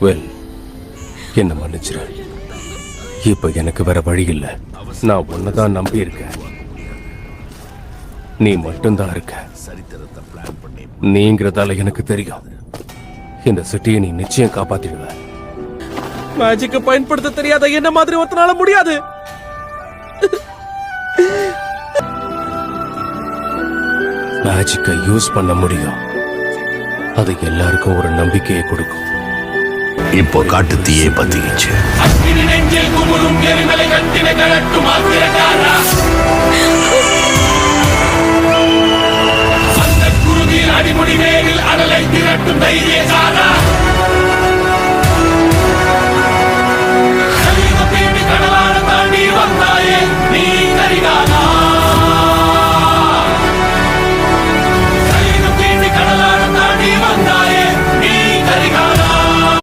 Well, என்ன மன்னிச்சிரு. இப்ப எனக்கு வேற வழி இல்ல. நான் உன்னதான் நம்பி இருக்கேன். நீ மட்டும்தான் இருக்க. நீங்கிறதால எனக்கு தெரியும் இந்த சிட்டியை நீ நிச்சயம் காப்பாத்திடுவ. மேஜிக்க பயன்படுத்த தெரியாத என்ன மாதிரி ஒருத்தனால முடியாது. மேஜிக்கை யூஸ் பண்ண முடியும். அது எல்லாருக்கும் ஒரு நம்பிக்கையை கொடுக்கும். இப்போ காட்டு தீயை பத்திக்கிச்சு. அடிமுடி மேலில் அடலை திரட்டும் தைரியசாரா.